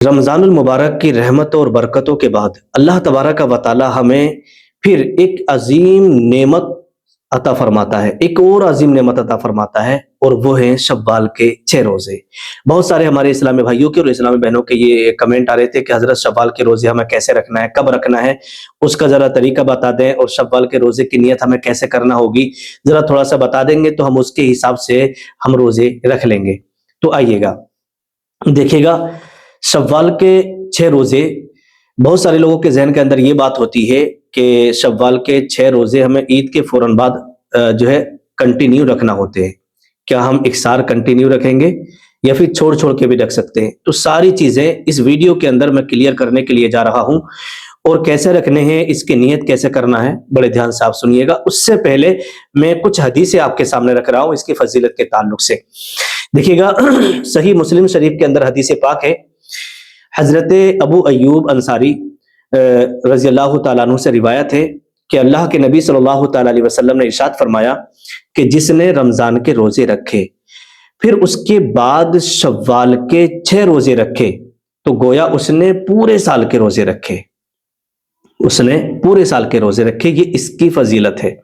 रमज़ान मुबारक की रहमतों और बरकतों के बाद अल्लाह तबारक व तआला हमें फिर एक अजीम नेमत अता फरमाता है, एक और अजीम नेमत अता फरमाता है, और वो है शव्वाल के 6 रोज़े। बहुत सारे हमारे इस्लामी भाइयों के और इस्लामी बहनों के ये कमेंट आ रहे थे कि हज़रत शव्वाल के रोज़े हमें कैसे रखना है, कब रखना है, उसका ज़रा तरीका बता दें, और शव्वाल के रोज़े की नियत हमें कैसे करना होगी, ज़रा थोड़ा-सा बता देंगे तो हम उसके हिसाब से हम रोज़े रख लेंगे। तो आइएगा, देखिएगा, शव्वाल के 6 रोज़े, बहुत सारे लोगों के ज़हन के अंदर ये बात होती है कि शव्वाल के 6 रोज़े हमें ईद के फ़ौरन बाद जो है कंटिन्यू रखना होते हैं। क्या हम इकसार कंटिन्यू रखेंगे या फिर छोड़-छोड़ के भी रख सकते हैं? तो सारी चीज़ें इस वीडियो के अंदर मैं क्लियर करने के लिए जा रहा हूँ, और कैसे रखने हैं, इसकी नियत कैसे करना है, बड़े ध्यान से आप सुनिएगा। उससे पहले मैं कुछ हदीसें आपके सामने रख रहा हूँ इसकी फ़ज़ीलत के ताल्लुक से। देखिएगा, सही मुस्लिम शरीफ के अंदर हदीस पाक है, हज़रत अबू अय्यूब अंसारी रज़ी अल्लाह तआला अन्हु से रिवायत है कि अल्लाह के नबी सल्लल्लाहु तआला अलैहि वसल्लम ने इरशाद फरमाया कि जिसने रमज़ान के रोज़े रखे, फिर उसके बाद शव्वाल के 6 रोज़े रखे, तो गोया उसने पूरे साल के रोज़े रखे, उसने पूरे साल के रोज़े रखे। ये इसकी फ़ज़ीलत है।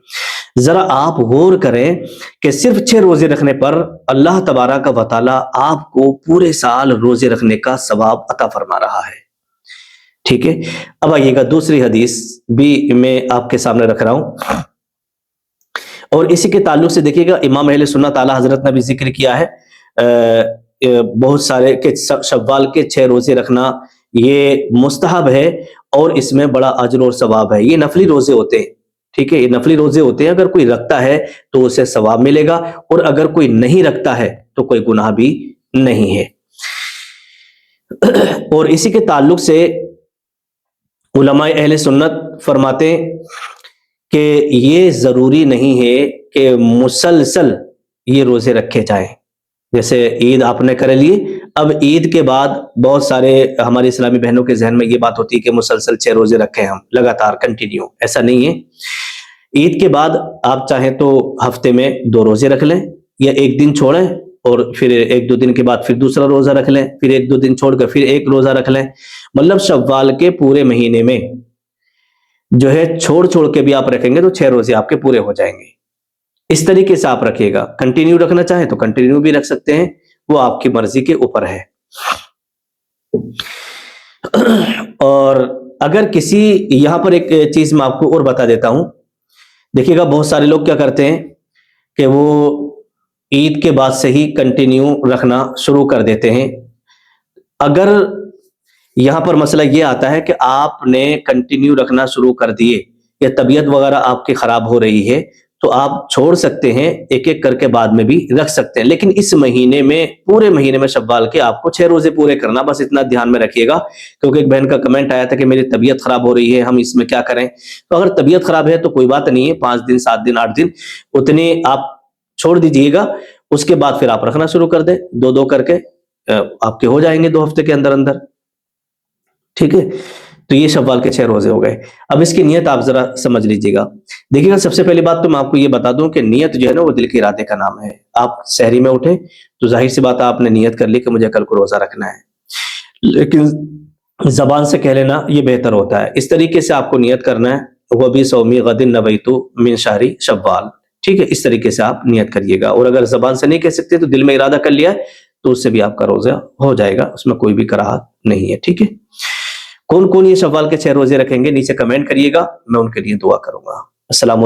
ज़रा आप गौर करें कि सिर्फ 6 रोज़े रखने पर अल्लाह तबारक व तआला आपको पूरे साल रोज़े रखने का सवाब अता फरमा रहा है। ठीक है, अब आइएगा, दूसरी हदीस भी मैं आपके सामने रख रहा हूं, और इसी के ताल्लुक से देखिएगा, इमाम अहले सुन्नत आला हज़रत ने भी जिक्र किया है बहुत सारे कि शव्वाल के 6 रोज़े रखना ये मुस्तहब है, और इसमें बड़ा अजर और सवाब है। ये नफली रोज़े होते हैं, ठीक है, ये नफली रोज़े होते हैं। अगर कोई रखता है तो उसे सवाब मिलेगा, और अगर कोई नहीं रखता है तो कोई गुनाह भी नहीं है। और इसी के ताल्लुक से उलमाए अहले सुन्नत फरमाते हैं कि ये ज़रूरी नहीं है कि मुसलसल ये रोज़े रखे जाएं। जैसे ईद आपने कर लिए, अब ईद के बाद बहुत सारे हमारे इस्लामी बहनों के जहन में ये बात होती है कि मुसलसल 6 रोज़े रखें हम लगातार कंटिन्यू, ऐसा नहीं है। ईद के बाद आप चाहें तो हफ्ते में 2 रोज़े रख लें, या एक दिन छोड़ें और फिर 1-2 दिन के बाद फिर दूसरा रोज़ा रख लें, फिर 1-2 दिन छोड़कर फिर एक रोज़ा रख लें। मतलब शव्वाल के पूरे महीने में जो है छोड़-छोड़ के भी आप रखेंगे तो 6 रोज़े आपके पूरे हो जाएंगे। इस तरीके से आप रखिएगा। कंटिन्यू रखना चाहें तो कंटिन्यू भी रख सकते हैं, वो आपकी मर्जी के ऊपर है। और अगर किसी, यहां पर एक चीज मैं आपको और बता देता हूं, देखिएगा, बहुत सारे लोग क्या करते हैं कि वो ईद के बाद से ही कंटिन्यू रखना शुरू कर देते हैं। अगर यहां पर मसला ये आता है कि आपने कंटिन्यू रखना शुरू कर दिए, या तबीयत वगैरह आपकी खराब हो रही है, तो आप छोड़ सकते हैं, एक एक करके बाद में भी रख सकते हैं। लेकिन इस महीने में, पूरे महीने में शव्वाल के आपको 6 रोज़े पूरे करना, बस इतना ध्यान में रखिएगा। क्योंकि एक बहन का कमेंट आया था कि मेरी तबीयत खराब हो रही है, हम इसमें क्या करें? तो अगर तबीयत खराब है तो कोई बात नहीं है, 5 दिन, 7 दिन, 8 दिन उतने आप छोड़ दीजिएगा। उसके बाद फिर आप रखना शुरू कर दें, 2-2 करके आपके हो जाएंगे 2 हफ्ते के अंदर अंदर। ठीक है, तो ये शव्वाल के 6 रोज़े हो गए। अब इसकी नियत आप जरा समझ लीजिएगा। देखिएगा, सबसे पहली बात तो मैं आपको ये बता दूं कि नियत जो है ना, वो दिल के इरादे का नाम है। आप सहरी में उठे तो जाहिर सी बात है आपने नियत कर ली कि मुझे कल को रोजा रखना है, लेकिन जबान से कह लेना ये बेहतर होता है। इस तरीके से आपको नियत करना है, वह भी सौमी गदिन नवैतु मिन शहरी शव्वाल। ठीक है, इस तरीके से आप नियत करिएगा। और अगर जबान से नहीं कह सकते तो दिल में इरादा कर लिया है, तो उससे भी आपका रोजा हो जाएगा, उसमें कोई भी कराहत नहीं है। ठीक है, कौन कौन ये शव्वाल के 6 रोजे रखेंगे नीचे कमेंट करिएगा, मैं उनके लिए दुआ करूंगा। अस्सलाम वालेकुम।